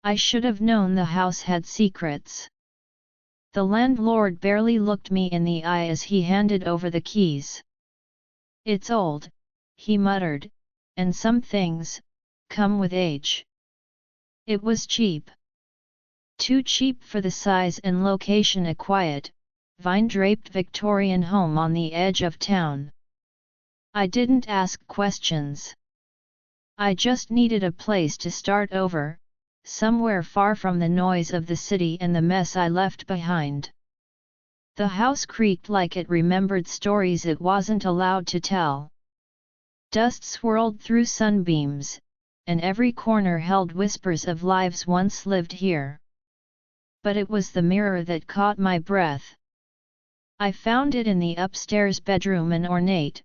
I should have known the house had secrets. The landlord barely looked me in the eye as he handed over the keys. "It's old," he muttered, "and some things come with age." It was cheap. Too cheap for the size and location, a quiet, vine-draped Victorian home on the edge of town. I didn't ask questions. I just needed a place to start over, somewhere far from the noise of the city and the mess I left behind. The house creaked like it remembered stories it wasn't allowed to tell. Dust swirled through sunbeams, and every corner held whispers of lives once lived here. But it was the mirror that caught my breath. I found it in the upstairs bedroom, an ornate,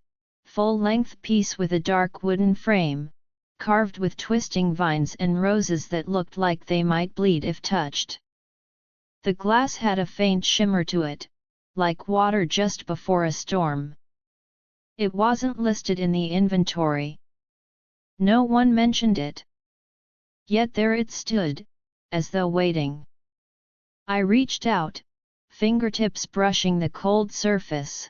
full-length piece with a dark wooden frame, carved with twisting vines and roses that looked like they might bleed if touched. The glass had a faint shimmer to it, like water just before a storm. It wasn't listed in the inventory. No one mentioned it. Yet there it stood, as though waiting. I reached out, fingertips brushing the cold surface.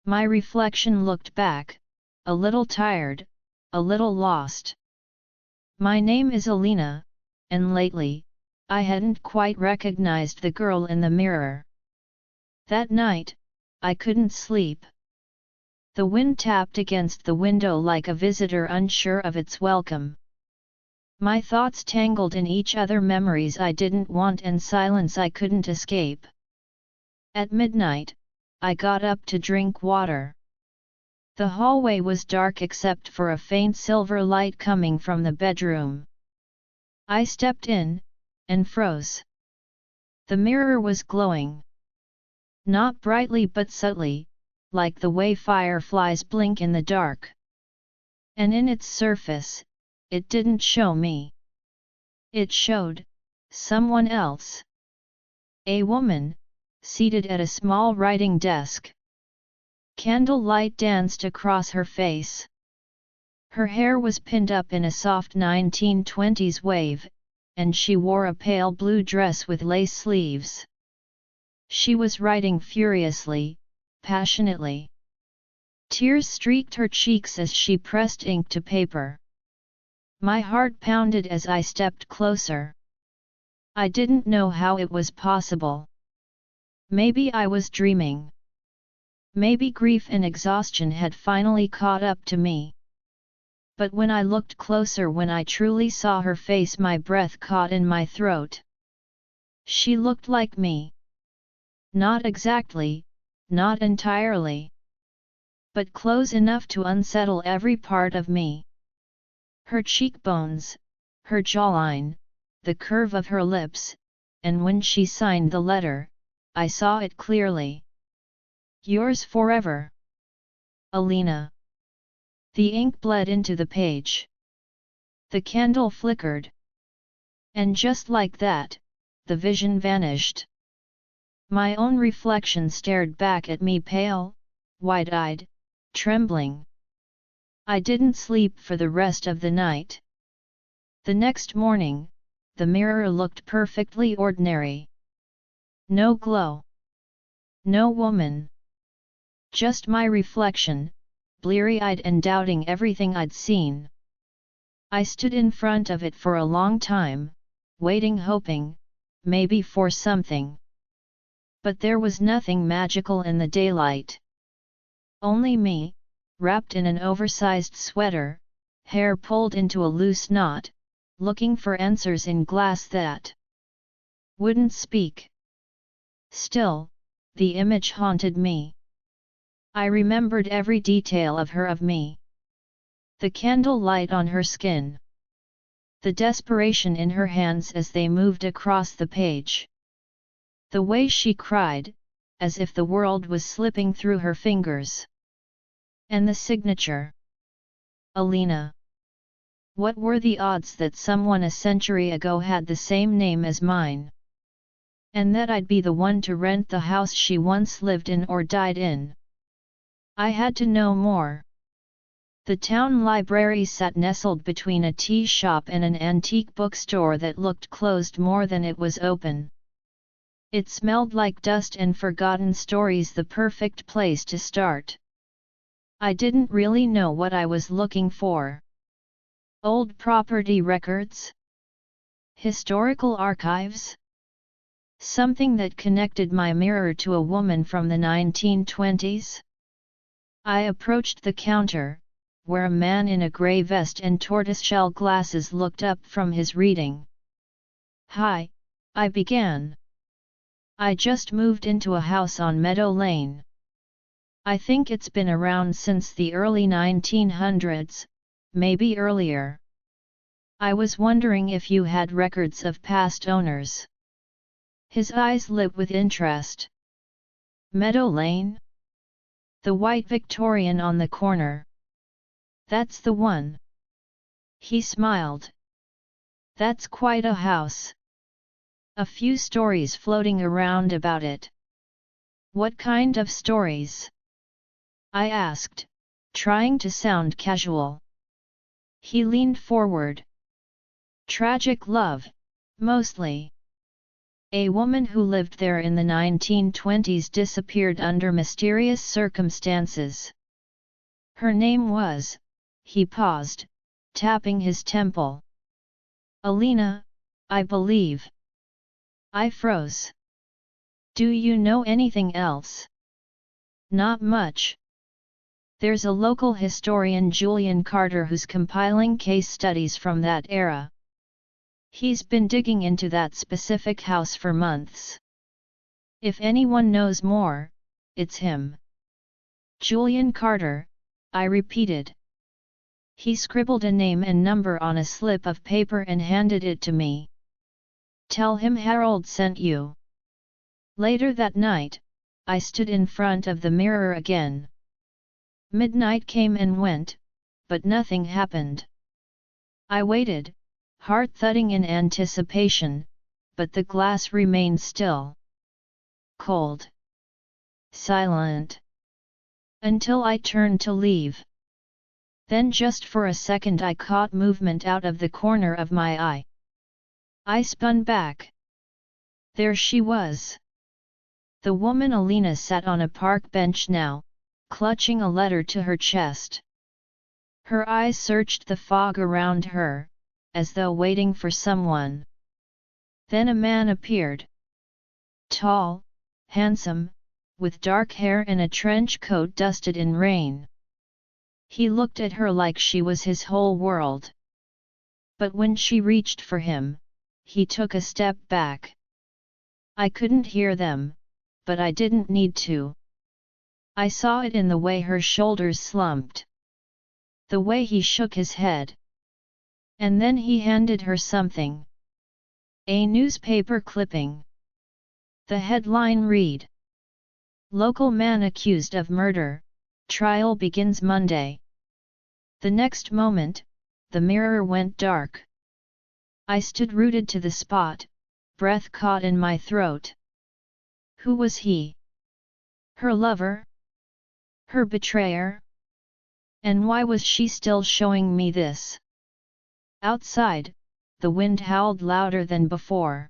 My reflection looked back, a little tired, a little lost. My name is Alina, and lately, I hadn't quite recognized the girl in the mirror. That night, I couldn't sleep. The wind tapped against the window like a visitor unsure of its welcome. My thoughts tangled in each other, memories I didn't want and silence I couldn't escape. At midnight, I got up to drink water. The hallway was dark except for a faint silver light coming from the bedroom. I stepped in, and froze. The mirror was glowing. Not brightly but subtly, like the way fireflies blink in the dark. And in its surface, it didn't show me. It showed someone else. A woman, seated at a small writing desk. Candlelight danced across her face. Her hair was pinned up in a soft 1920s wave, and she wore a pale blue dress with lace sleeves. She was writing furiously, passionately. Tears streaked her cheeks as she pressed ink to paper. My heart pounded as I stepped closer. I didn't know how it was possible. Maybe I was dreaming. Maybe grief and exhaustion had finally caught up to me. But when I looked closer, when I truly saw her face, my breath caught in my throat. She looked like me. Not exactly, not entirely. But close enough to unsettle every part of me. Her cheekbones, her jawline, the curve of her lips, and when she signed the letter, I saw it clearly. Yours forever, Alina. The ink bled into the page. The candle flickered. And just like that, the vision vanished. My own reflection stared back at me, pale, wide-eyed, trembling. I didn't sleep for the rest of the night. The next morning, the mirror looked perfectly ordinary. No glow. No woman. Just my reflection, bleary-eyed and doubting everything I'd seen. I stood in front of it for a long time, waiting, hoping, maybe for something. But there was nothing magical in the daylight. Only me, wrapped in an oversized sweater, hair pulled into a loose knot, looking for answers in glass that wouldn't speak. Still, the image haunted me. I remembered every detail of her, of me. The candle light on her skin. The desperation in her hands as they moved across the page. The way she cried, as if the world was slipping through her fingers. And the signature. Alina. What were the odds that someone a century ago had the same name as mine? And that I'd be the one to rent the house she once lived in or died in? I had to know more. The town library sat nestled between a tea shop and an antique bookstore that looked closed more than it was open. It smelled like dust and forgotten stories, the perfect place to start. I didn't really know what I was looking for. Old property records? Historical archives? Something that connected my mirror to a woman from the 1920s? I approached the counter, where a man in a grey vest and tortoiseshell glasses looked up from his reading. "Hi," I began. "I just moved into a house on Meadow Lane. I think it's been around since the early 1900s, maybe earlier. I was wondering if you had records of past owners." His eyes lit with interest. "Meadow Lane? The white Victorian on the corner. That's the one." He smiled. "That's quite a house. A few stories floating around about it." "What kind of stories?" I asked, trying to sound casual. He leaned forward. "Tragic love, mostly. A woman who lived there in the 1920s disappeared under mysterious circumstances. Her name was..." He paused, tapping his temple. "Alina, I believe." I froze. "Do you know anything else?" "Not much. There's a local historian, Julian Carter, who's compiling case studies from that era. He's been digging into that specific house for months. If anyone knows more, it's him." "Julian Carter," I repeated. He scribbled a name and number on a slip of paper and handed it to me. "Tell him Harold sent you." Later that night, I stood in front of the mirror again. Midnight came and went, but nothing happened. I waited, heart thudding in anticipation, but the glass remained still. Cold. Silent. Until I turned to leave. Then just for a second I caught movement out of the corner of my eye. I spun back. There she was. The woman Alina sat on a park bench now, clutching a letter to her chest. Her eyes searched the fog around her, as though waiting for someone. Then a man appeared. Tall, handsome, with dark hair and a trench coat dusted in rain. He looked at her like she was his whole world. But when she reached for him, he took a step back. I couldn't hear them, but I didn't need to. I saw it in the way her shoulders slumped. The way he shook his head. And then he handed her something. A newspaper clipping. The headline read: "Local man accused of murder, trial begins Monday." The next moment, the mirror went dark. I stood rooted to the spot, breath caught in my throat. Who was he? Her lover? Her betrayer? And why was she still showing me this? Outside, the wind howled louder than before.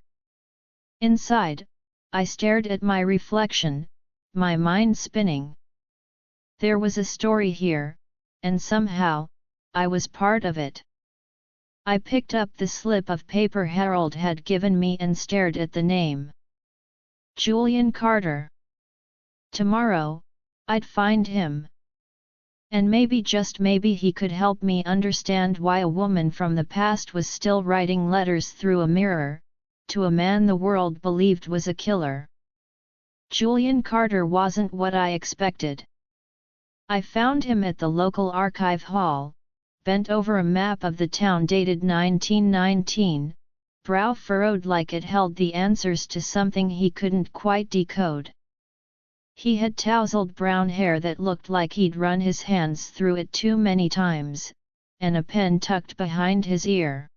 Inside, I stared at my reflection, my mind spinning. There was a story here, and somehow, I was part of it. I picked up the slip of paper Harold had given me and stared at the name. Julian Carter. Tomorrow, I'd find him. And maybe, just maybe, he could help me understand why a woman from the past was still writing letters through a mirror, to a man the world believed was a killer. Julian Carter wasn't what I expected. I found him at the local archive hall, bent over a map of the town dated 1919, brow furrowed like it held the answers to something he couldn't quite decode. He had tousled brown hair that looked like he'd run his hands through it too many times, and a pen tucked behind his ear.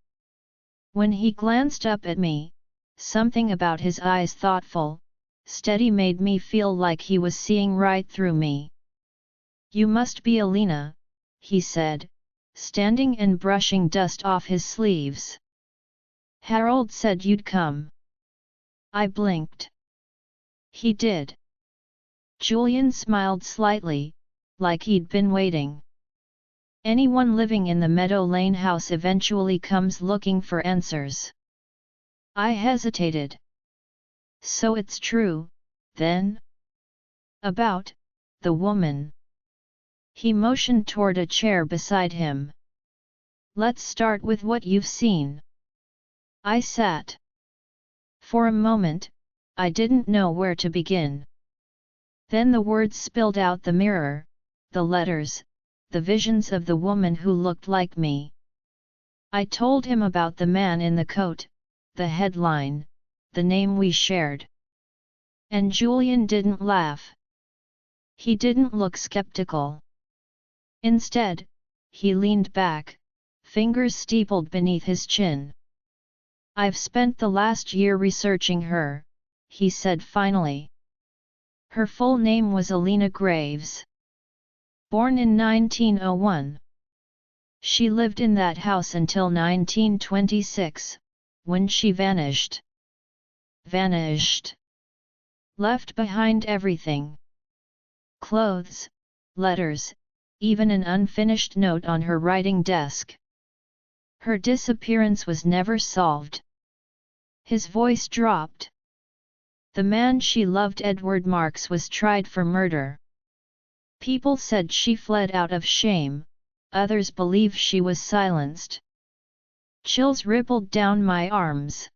When he glanced up at me, something about his eyes, thoughtful, steady, made me feel like he was seeing right through me. "You must be Alina," he said, standing and brushing dust off his sleeves. Harold said you'd come. I blinked. He did. Julian smiled slightly, like he'd been waiting. Anyone living in the Meadow Lane house eventually comes looking for answers. I hesitated. So it's true, then? About the woman. He motioned toward a chair beside him. Let's start with what you've seen. I sat. For a moment, I didn't know where to begin. Then the words spilled out: the mirror, the letters, the visions of the woman who looked like me. I told him about the man in the coat, the headline, the name we shared. And Julian didn't laugh. He didn't look skeptical. Instead, he leaned back, fingers steepled beneath his chin. I've spent the last year researching her, he said finally. Her full name was Alina Graves. Born in 1901. She lived in that house until 1926, when she vanished. Vanished. Left behind everything. Clothes, letters, even an unfinished note on her writing desk. Her disappearance was never solved. His voice dropped. The man she loved, Edward Marks, was tried for murder. People said she fled out of shame, others believe she was silenced. Chills rippled down my arms.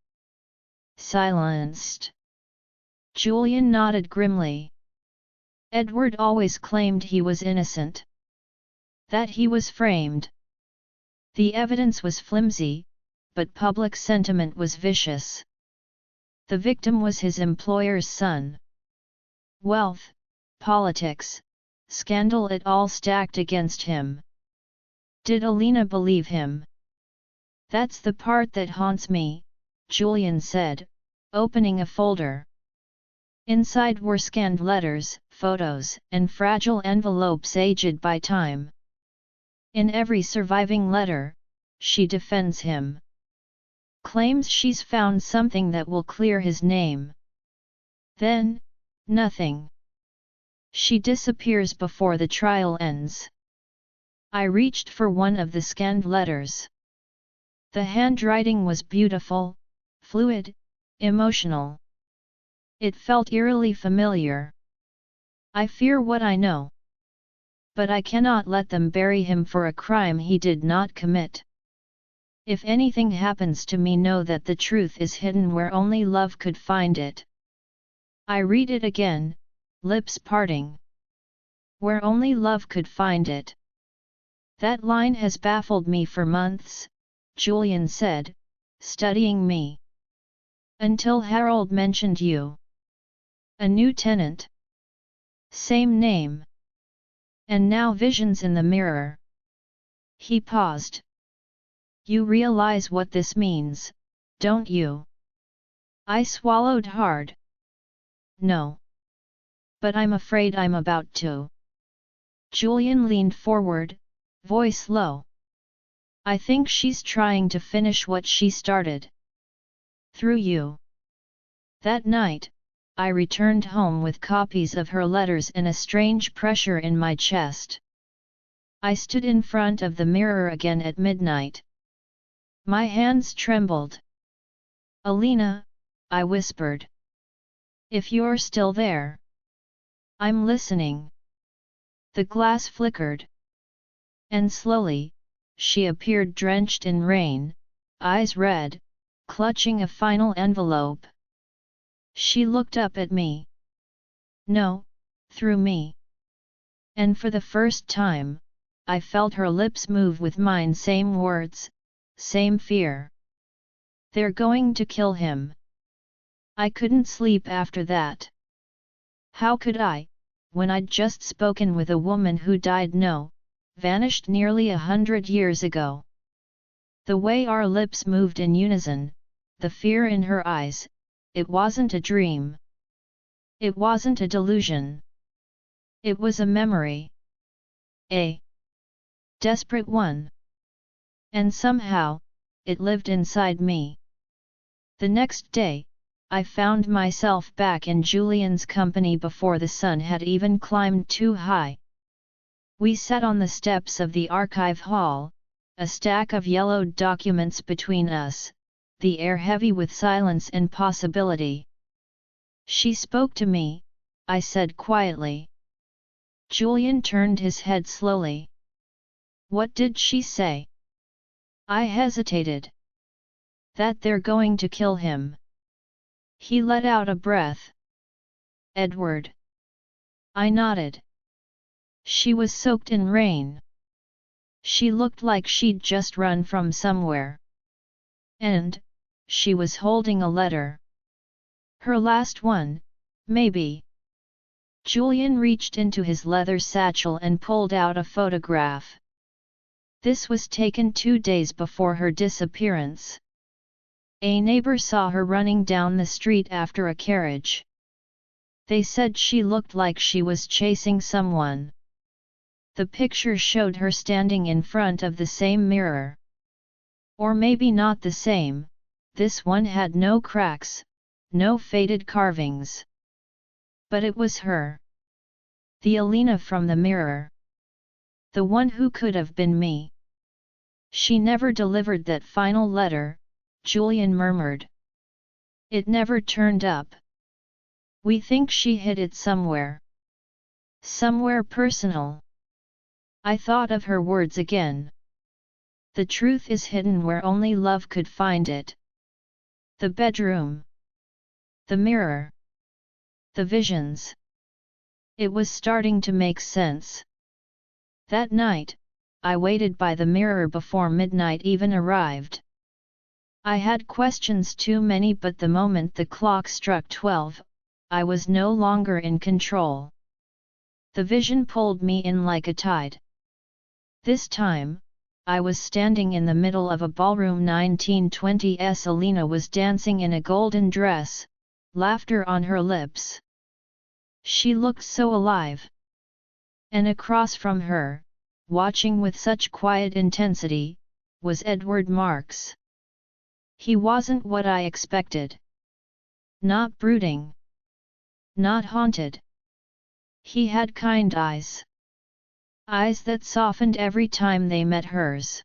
Silenced. Julian nodded grimly. Edward always claimed he was innocent. That he was framed. The evidence was flimsy, but public sentiment was vicious. The victim was his employer's son. Wealth, politics, scandal, it all stacked against him. Did Alina believe him? That's the part that haunts me, Julian said, opening a folder. Inside were scanned letters, photos, and fragile envelopes aged by time. In every surviving letter, she defends him. Claims she's found something that will clear his name. Then, nothing. She disappears before the trial ends. I reached for one of the scanned letters. The handwriting was beautiful, fluid, emotional. It felt eerily familiar. I fear what I know. But I cannot let them bury him for a crime he did not commit. If anything happens to me, know that the truth is hidden where only love could find it. I read it again, lips parting. Where only love could find it. That line has baffled me for months, Julian said, studying me. Until Harold mentioned you. A new tenant. Same name. And now visions in the mirror. He paused. You realize what this means, don't you? I swallowed hard. No. But I'm afraid I'm about to. Julian leaned forward, voice low. I think she's trying to finish what she started. Through you. That night, I returned home with copies of her letters and a strange pressure in my chest. I stood in front of the mirror again at midnight. My hands trembled. Alina, I whispered. If you're still there. I'm listening. The glass flickered. And slowly, she appeared drenched in rain, eyes red, clutching a final envelope. She looked up at me. No, through me. And for the first time, I felt her lips move with mine. Same words, same fear. They're going to kill him. I couldn't sleep after that. How could I, when I'd just spoken with a woman who died, no, vanished nearly 100 years ago? The way our lips moved in unison, the fear in her eyes, it wasn't a dream. It wasn't a delusion. It was a memory. A Desperate one. And somehow, it lived inside me. The next day, I found myself back in Julian's company before the sun had even climbed too high. We sat on the steps of the archive hall, a stack of yellowed documents between us, the air heavy with silence and possibility. "She spoke to me," I said quietly. Julian turned his head slowly. "What did she say?" I hesitated. "That they're going to kill him." He let out a breath. "Edward." I nodded. She was soaked in rain. She looked like she'd just run from somewhere. And she was holding a letter. Her last one, maybe. Julian reached into his leather satchel and pulled out a photograph. This was taken 2 days before her disappearance. A neighbor saw her running down the street after a carriage. They said she looked like she was chasing someone. The picture showed her standing in front of the same mirror. Or maybe not the same, this one had no cracks, no faded carvings. But it was her. The Alina from the mirror. The one who could have been me. "She never delivered that final letter," Julian murmured. "It never turned up. We think she hid it somewhere. Somewhere personal." I thought of her words again. The truth is hidden where only love could find it. The bedroom. The mirror. The visions. It was starting to make sense. That night, I waited by the mirror before midnight even arrived. I had questions too many, but the moment the clock struck 12, I was no longer in control. The vision pulled me in like a tide. This time, I was standing in the middle of a ballroom 1920s. Alina was dancing in a golden dress, laughter on her lips. She looked so alive. And across from her, watching with such quiet intensity, was Edward Marks. He wasn't what I expected. Not brooding. Not haunted. He had kind eyes. Eyes that softened every time they met hers.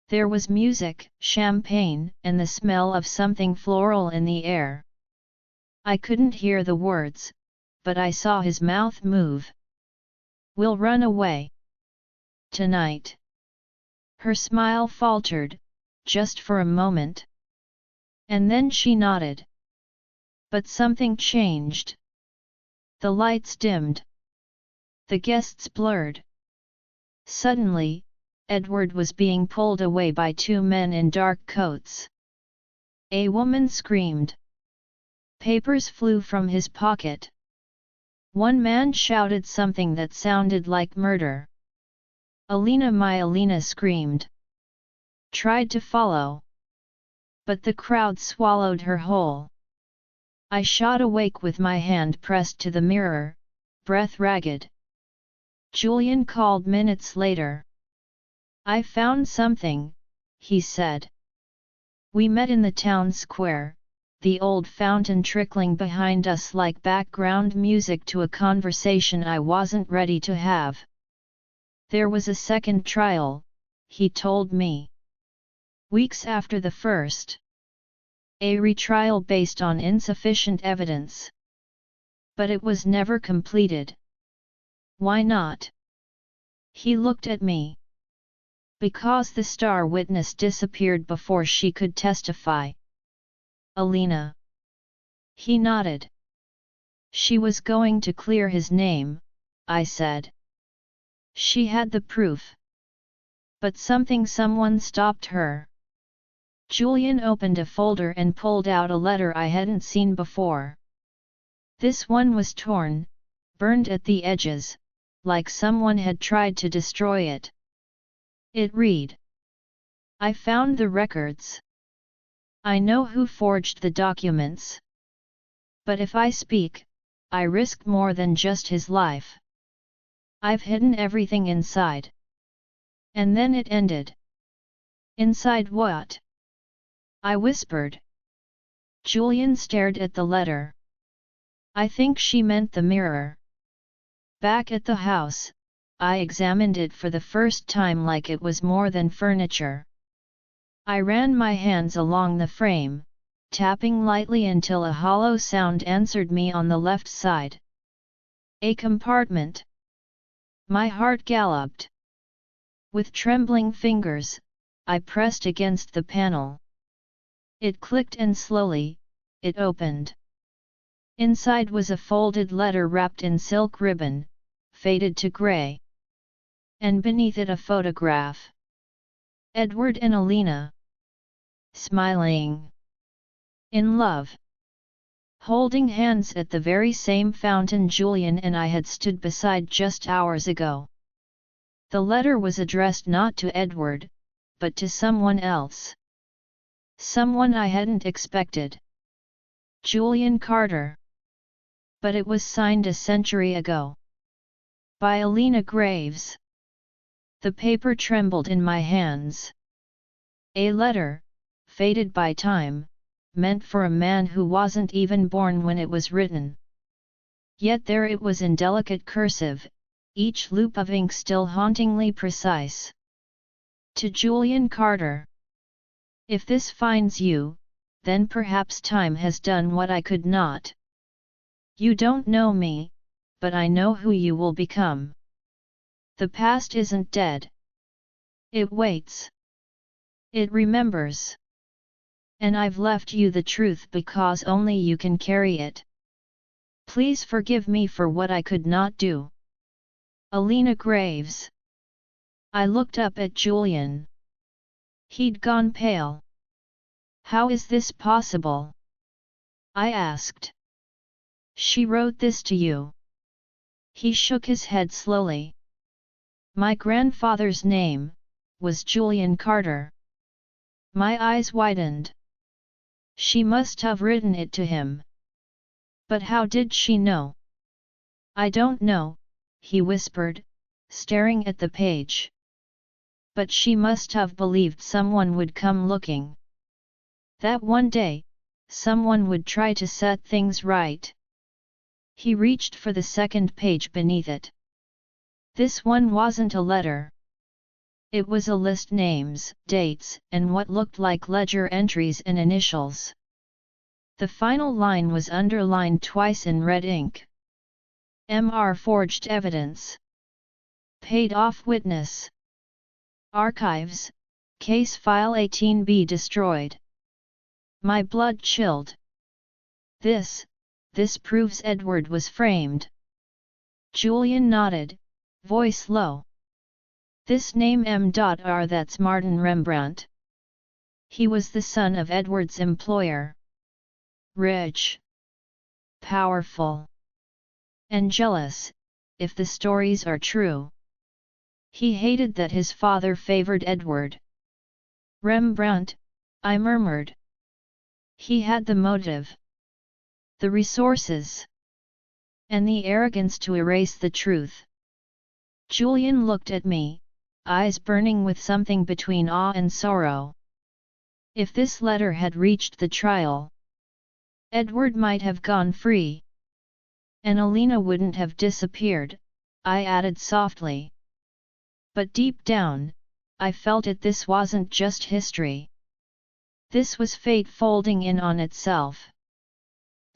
There was music, champagne, and the smell of something floral in the air. I couldn't hear the words, but I saw his mouth move. "We'll run away. Tonight." Her smile faltered, just for a moment. And then she nodded. But something changed. The lights dimmed. The guests blurred. Suddenly, Edward was being pulled away by 2 men in dark coats. A woman screamed. Papers flew from his pocket. One man shouted something that sounded like murder. "Alina, my Alina!" screamed. Tried to follow. But the crowd swallowed her whole. I shot awake with my hand pressed to the mirror, breath ragged. Julian called minutes later. "I found something," he said. We met in the town square, the old fountain trickling behind us like background music to a conversation I wasn't ready to have. "There was a second trial," he told me. "Weeks after the first. A retrial based on insufficient evidence. But it was never completed." "Why not?" He looked at me. "Because the star witness disappeared before she could testify." "Alina." He nodded. "She was going to clear his name," I said. "She had the proof. But someone stopped her." Julian opened a folder and pulled out a letter I hadn't seen before. This one was torn, burned at the edges, like someone had tried to destroy it. It read: "I found the records. I know who forged the documents. But if I speak, I risk more than just his life. I've hidden everything inside. And then it ended. Inside what? I whispered. Julian stared at the letter. I think she meant the mirror. Back at the house, I examined it for the first time like it was more than furniture. I ran my hands along the frame, tapping lightly until a hollow sound answered me on the left side. A compartment. My heart galloped. With trembling fingers, I pressed against the panel. It clicked and slowly, it opened. Inside was a folded letter wrapped in silk ribbon, faded to grey. And beneath it a photograph. Edward and Alina. Smiling. In love. Holding hands at the very same fountain Julian and I had stood beside just hours ago. The letter was addressed not to Edward, but to someone else. Someone I hadn't expected. Julian Carter. But it was signed a century ago. By Alina Graves. The paper trembled in my hands. A letter, faded by time, meant for a man who wasn't even born when it was written. Yet there it was in delicate cursive, each loop of ink still hauntingly precise. To Julian Carter. If this finds you, then perhaps time has done what I could not. You don't know me, but I know who you will become. The past isn't dead. It waits. It remembers. And I've left you the truth because only you can carry it. Please forgive me for what I could not do. Alina Graves. I looked up at Julian. He'd gone pale. How is this possible? I asked. She wrote this to you. He shook his head slowly. My grandfather's name was Julian Carter. My eyes widened. She must have written it to him. But how did she know? I don't know, he whispered, staring at the page. But she must have believed someone would come looking. That one day, someone would try to set things right. He reached for the second page beneath it. This one wasn't a letter. It was a list: names, dates, and what looked like ledger entries and initials. The final line was underlined twice in red ink. Mr. Forged evidence. Paid off witness. Archives, case file 18B destroyed. My blood chilled. This proves Edward was framed. Julian nodded, voice low. This name M.R. that's Martin Rembrandt. He was the son of Edward's employer. Rich. Powerful. And jealous, if the stories are true. He hated that his father favored Edward. Rembrandt, I murmured. He had the motive. The resources. And the arrogance to erase the truth. Julian looked at me, eyes burning with something between awe and sorrow. If this letter had reached the trial, Edward might have gone free. And Alina wouldn't have disappeared, I added softly. But deep down, I felt it. This wasn't just history. This was fate folding in on itself.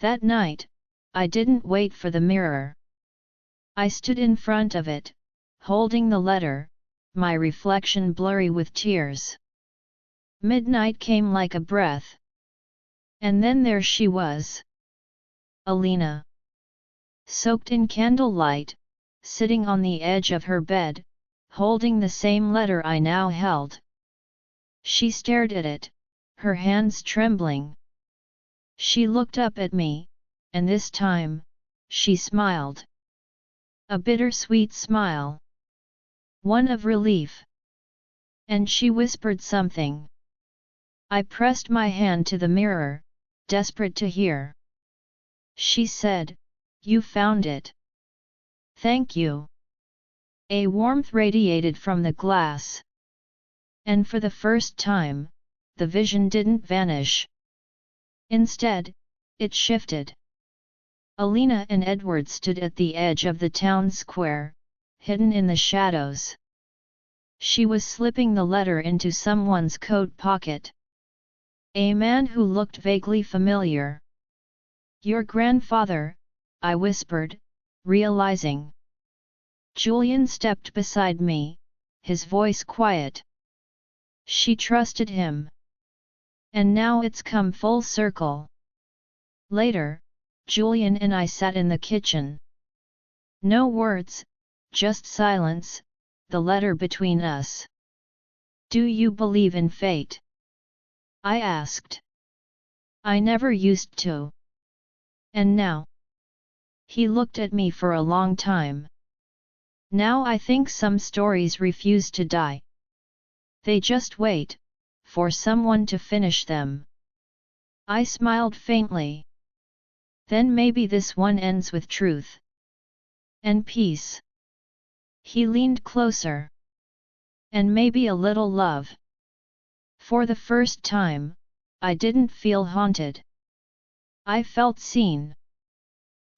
That night, I didn't wait for the mirror. I stood in front of it, holding the letter, my reflection blurry with tears. Midnight came like a breath. And then there she was. Alina. Soaked in candlelight, sitting on the edge of her bed, holding the same letter I now held. She stared at it, her hands trembling. She looked up at me, and this time, she smiled. A bittersweet smile. One of relief. And she whispered something. I pressed my hand to the mirror, desperate to hear. She said, "You found it. Thank you." A warmth radiated from the glass. And for the first time, the vision didn't vanish. Instead, it shifted. Alina and Edward stood at the edge of the town square, hidden in the shadows. She was slipping the letter into someone's coat pocket. A man who looked vaguely familiar. "Your grandfather," I whispered, realizing. Julian stepped beside me, his voice quiet. She trusted him. And now it's come full circle. Later, Julian and I sat in the kitchen. No words, just silence, the letter between us. "Do you believe in fate?" I asked. "I never used to. And now?" He looked at me for a long time. "Now I think some stories refuse to die. They just wait, for someone to finish them." I smiled faintly. "Then maybe this one ends with truth. And peace." He leaned closer. "And maybe a little love." For the first time, I didn't feel haunted. I felt seen.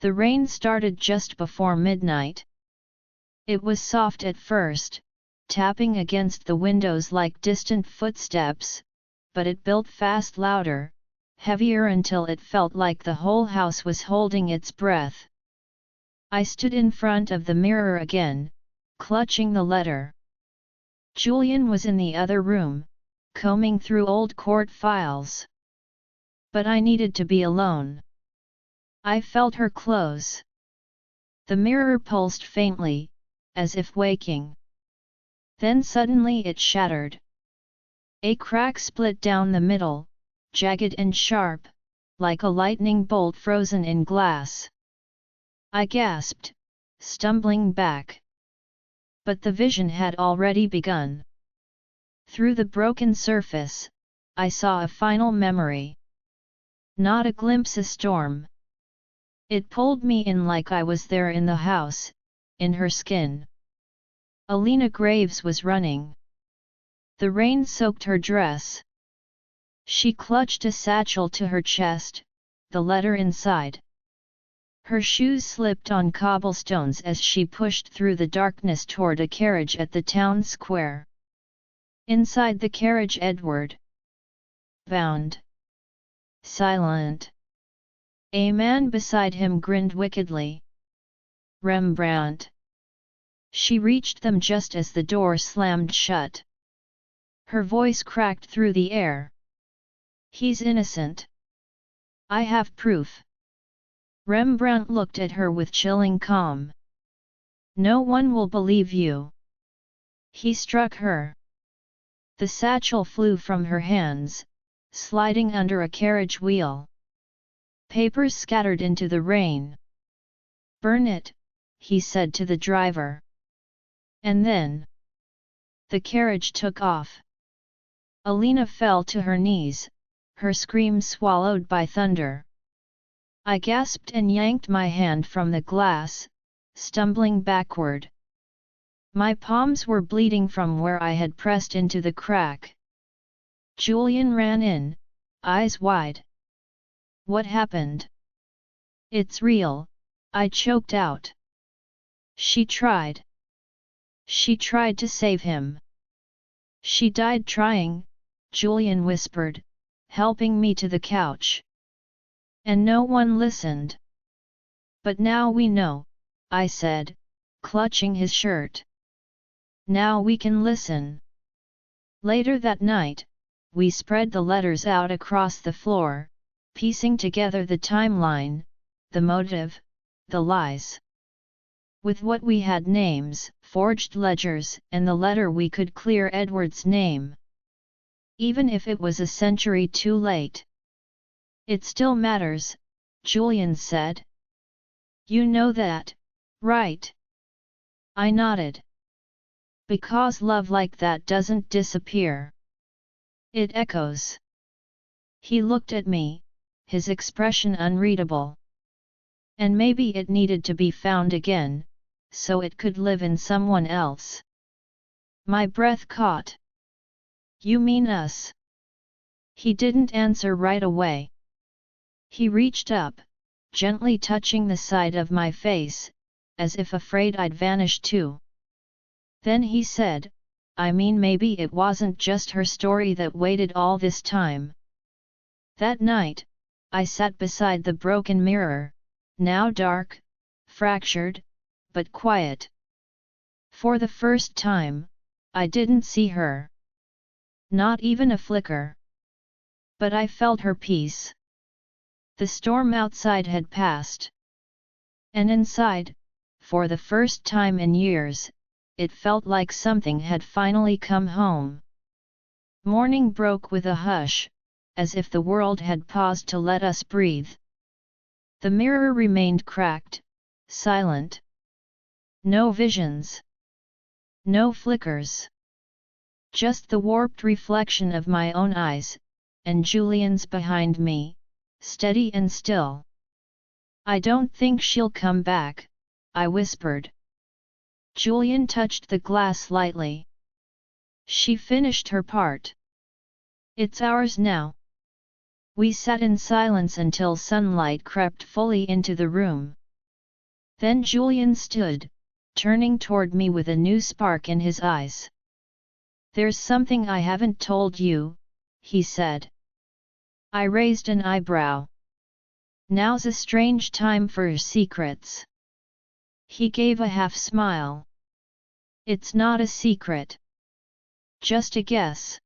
The rain started just before midnight. It was soft at first, tapping against the windows like distant footsteps, but it built fast, louder, heavier until it felt like the whole house was holding its breath. I stood in front of the mirror again, clutching the letter. Julian was in the other room, combing through old court files. But I needed to be alone. I felt her close. The mirror pulsed faintly, as if waking. Then suddenly it shattered. A crack split down the middle, jagged and sharp, like a lightning bolt frozen in glass. I gasped, stumbling back. But the vision had already begun. Through the broken surface, I saw a final memory. Not a glimpse of storm. It pulled me in like I was there in the house, in her skin. Alina Graves was running. The rain soaked her dress. She clutched a satchel to her chest, the letter inside. Her shoes slipped on cobblestones as she pushed through the darkness toward a carriage at the town square. Inside the carriage, Edward. Bound. Silent. A man beside him grinned wickedly. Rembrandt. She reached them just as the door slammed shut. Her voice cracked through the air. "He's innocent. I have proof." Rembrandt looked at her with chilling calm. "No one will believe you." He struck her. The satchel flew from her hands, sliding under a carriage wheel. Papers scattered into the rain. "Burn it," he said to the driver. And then the carriage took off. Alina fell to her knees, her scream swallowed by thunder. I gasped and yanked my hand from the glass, stumbling backward. My palms were bleeding from where I had pressed into the crack. Julian ran in, eyes wide. "What happened?" "It's real," I choked out. She tried to save him. "She died trying," Julian whispered, helping me to the couch. "And no one listened." "But now we know," I said, clutching his shirt. "Now we can listen." Later that night, we spread the letters out across the floor, piecing together the timeline, the motive, the lies. With what we had, names, forged ledgers, and the letter, we could clear Edward's name. Even if it was a century too late. "It still matters," Julian said. "You know that, right?" I nodded. "Because love like that doesn't disappear. It echoes." He looked at me, his expression unreadable. "And maybe it needed to be found again, so it could live in someone else." My breath caught. You mean us? He didn't answer right away. He reached up, gently touching the side of my face, as if afraid I'd vanish too. Then he said, I mean maybe it wasn't just her story that waited all this time. That night, I sat beside the broken mirror, now dark, fractured, but quiet. For the first time, I didn't see her. Not even a flicker. But I felt her peace. The storm outside had passed. And inside, for the first time in years, it felt like something had finally come home. Morning broke with a hush, as if the world had paused to let us breathe. The mirror remained cracked, silent. No visions. No flickers. Just the warped reflection of my own eyes, and Julian's behind me, steady and still. I don't think she'll come back, I whispered. Julian touched the glass lightly. She finished her part. It's ours now. We sat in silence until sunlight crept fully into the room. Then Julian stood, turning toward me with a new spark in his eyes. There's something I haven't told you, he said. I raised an eyebrow. Now's a strange time for secrets. He gave a half smile. It's not a secret. Just a guess.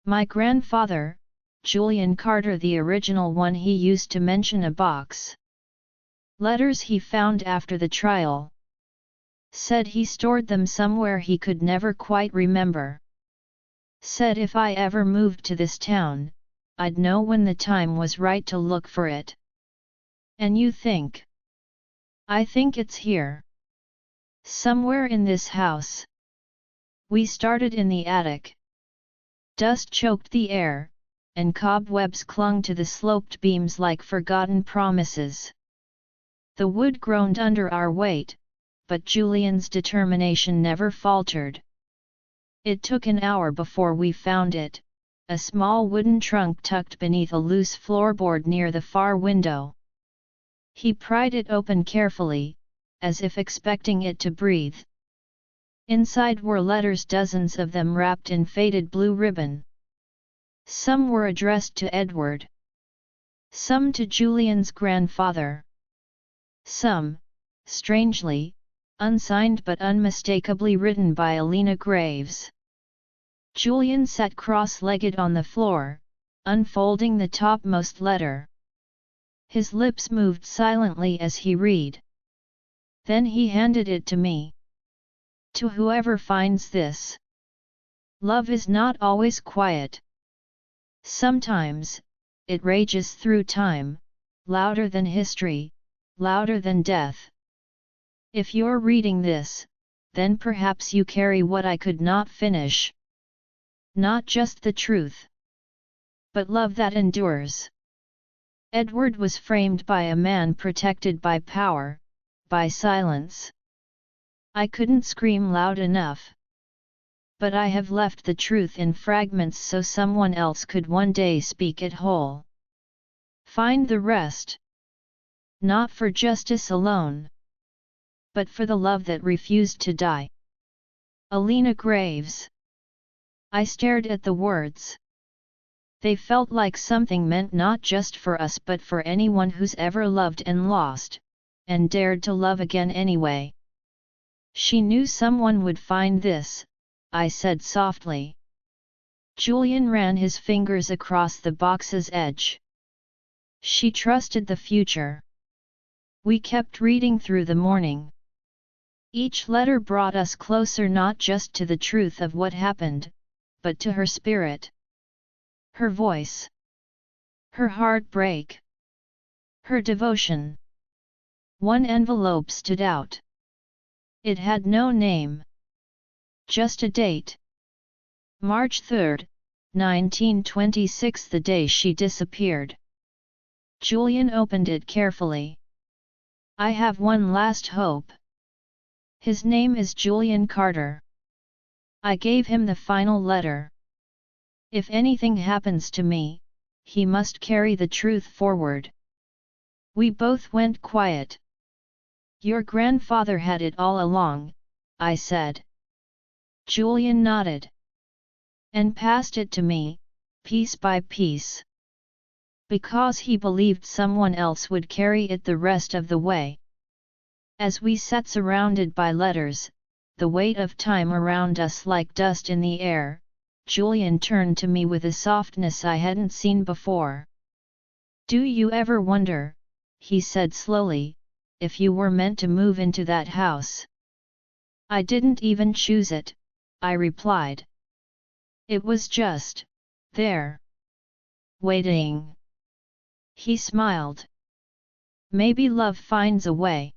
My grandfather, Julian Carter, the original one, he used to mention a box. Letters he found after the trial. Said he stored them somewhere he could never quite remember. Said if I ever moved to this town, I'd know when the time was right to look for it. And you think? I think it's here. Somewhere in this house. We started in the attic. Dust choked the air, and cobwebs clung to the sloped beams like forgotten promises. The wood groaned under our weight, but Julian's determination never faltered. It took an hour before we found it, a small wooden trunk tucked beneath a loose floorboard near the far window. He pried it open carefully, as if expecting it to breathe. Inside were letters, dozens of them wrapped in faded blue ribbon. Some were addressed to Edward. Some to Julian's grandfather. Some, strangely, unsigned but unmistakably written by Alina Graves. Julian sat cross-legged on the floor, unfolding the topmost letter. His lips moved silently as he read. Then he handed it to me. To whoever finds this. Love is not always quiet. Sometimes, it rages through time, louder than history, louder than death. If you're reading this, then perhaps you carry what I could not finish. Not just the truth, but love that endures. Edward was framed by a man protected by power, by silence. I couldn't scream loud enough. But I have left the truth in fragments so someone else could one day speak it whole. Find the rest. Not for justice alone, but for the love that refused to die. Alina Graves. I stared at the words. They felt like something meant not just for us but for anyone who's ever loved and lost, and dared to love again anyway. She knew someone would find this, I said softly. Julian ran his fingers across the box's edge. She trusted the future. We kept reading through the morning. Each letter brought us closer not just to the truth of what happened, but to her spirit. Her voice. Her heartbreak. Her devotion. One envelope stood out. It had no name. Just a date. March 3, 1926, the day she disappeared. Julian opened it carefully. I have one last hope. His name is Julian Carter. I gave him the final letter. If anything happens to me, he must carry the truth forward. We both went quiet. Your grandfather had it all along, I said. Julian nodded. And passed it to me, piece by piece. Because he believed someone else would carry it the rest of the way. As we sat surrounded by letters, the weight of time around us like dust in the air, Julian turned to me with a softness I hadn't seen before. Do you ever wonder, he said slowly, if you were meant to move into that house? I didn't even choose it, I replied. It was just there. Waiting. He smiled. Maybe love finds a way.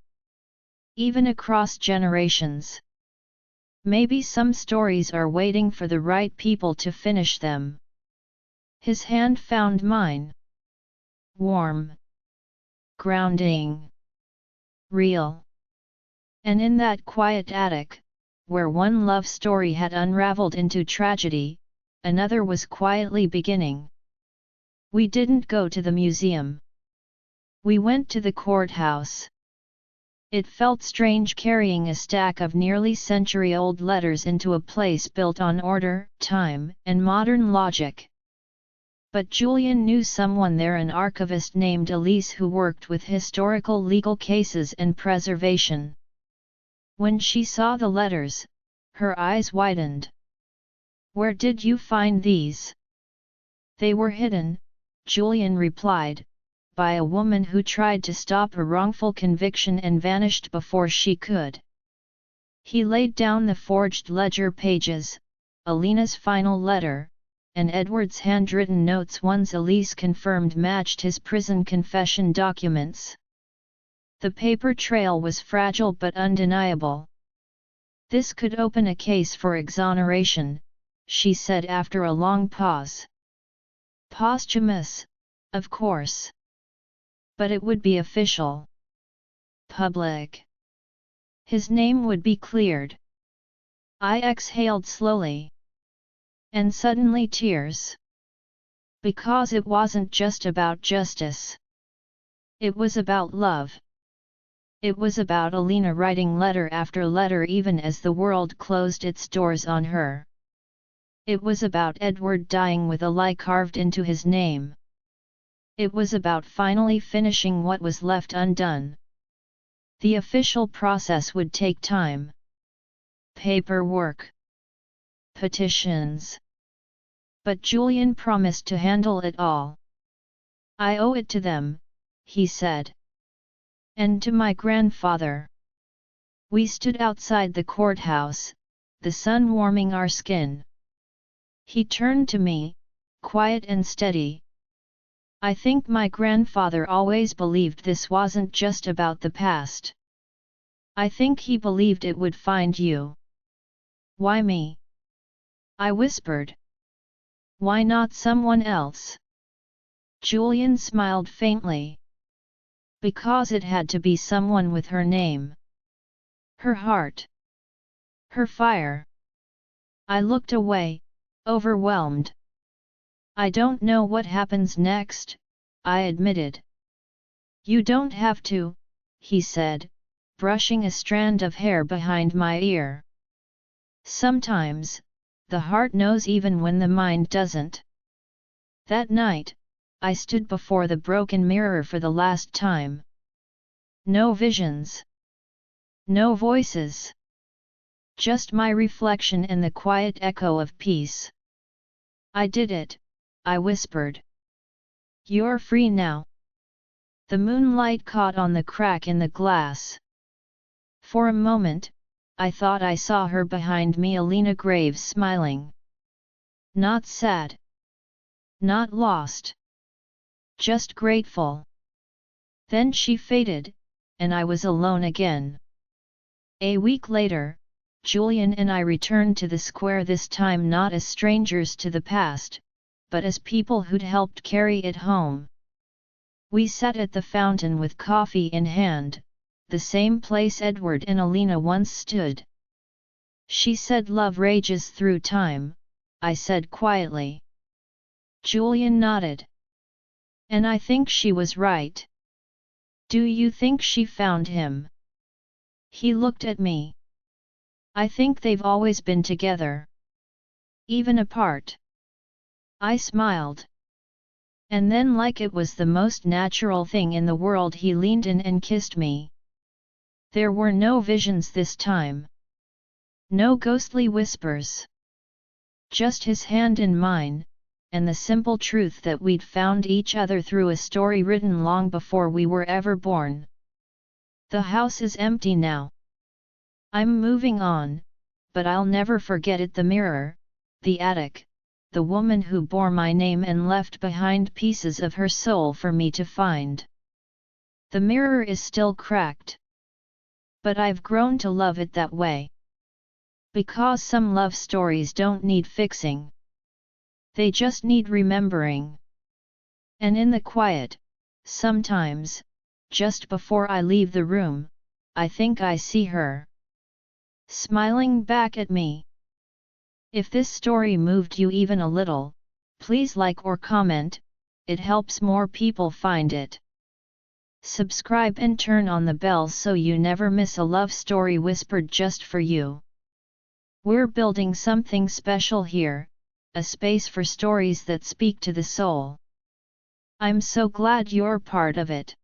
Even across generations. Maybe some stories are waiting for the right people to finish them. His hand found mine. Warm. Grounding. Real. And in that quiet attic, where one love story had unraveled into tragedy, another was quietly beginning. We didn't go to the museum. We went to the courthouse. It felt strange carrying a stack of nearly century-old letters into a place built on order, time, and modern logic. But Julian knew someone there, an archivist named Elise who worked with historical legal cases and preservation. When she saw the letters, her eyes widened. Where did you find these? They were hidden, Julian replied, by a woman who tried to stop a wrongful conviction and vanished before she could. He laid down the forged ledger pages, Alina's final letter, and Edward's handwritten notes ones Elise confirmed matched his prison confession documents. The paper trail was fragile but undeniable. This could open a case for exoneration, she said after a long pause. Posthumous, of course. But it would be official. Public. His name would be cleared. I exhaled slowly. And suddenly tears. Because it wasn't just about justice. It was about love. It was about Alina writing letter after letter even as the world closed its doors on her. It was about Edward dying with a lie carved into his name. It was about finally finishing what was left undone. The official process would take time. Paperwork. Petitions. But Julian promised to handle it all. I owe it to them, he said. And to my grandfather. We stood outside the courthouse, the sun warming our skin. He turned to me, quiet and steady. I think my grandfather always believed this wasn't just about the past. I think he believed it would find you. Why me? I whispered. Why not someone else? Julian smiled faintly. Because it had to be someone with her name. Her heart. Her fire. I looked away, overwhelmed. I don't know what happens next, I admitted. You don't have to, he said, brushing a strand of hair behind my ear. Sometimes, the heart knows even when the mind doesn't. That night, I stood before the broken mirror for the last time. No visions. No voices. Just my reflection and the quiet echo of peace. I did it, I whispered. You're free now. The moonlight caught on the crack in the glass. For a moment, I thought I saw her behind me, Alina Graves, smiling. Not sad. Not lost. Just grateful. Then she faded, and I was alone again. A week later, Julian and I returned to the square, this time not as strangers to the past, but as people who'd helped carry it home. We sat at the fountain with coffee in hand, the same place Edward and Alina once stood. She said love rages through time, I said quietly. Julian nodded. And I think she was right. Do you think she found him? He looked at me. I think they've always been together. Even apart. I smiled. And then, like it was the most natural thing in the world, he leaned in and kissed me. There were no visions this time. No ghostly whispers. Just his hand in mine, and the simple truth that we'd found each other through a story written long before we were ever born. The house is empty now. I'm moving on, but I'll never forget it. The mirror, the attic, the woman who bore my name and left behind pieces of her soul for me to find. The mirror is still cracked. But I've grown to love it that way. Because some love stories don't need fixing. They just need remembering. And in the quiet, sometimes, just before I leave the room, I think I see her. Smiling back at me. If this story moved you even a little, please like or comment, it helps more people find it. Subscribe and turn on the bell so you never miss a love story whispered just for you. We're building something special here, a space for stories that speak to the soul. I'm so glad you're part of it.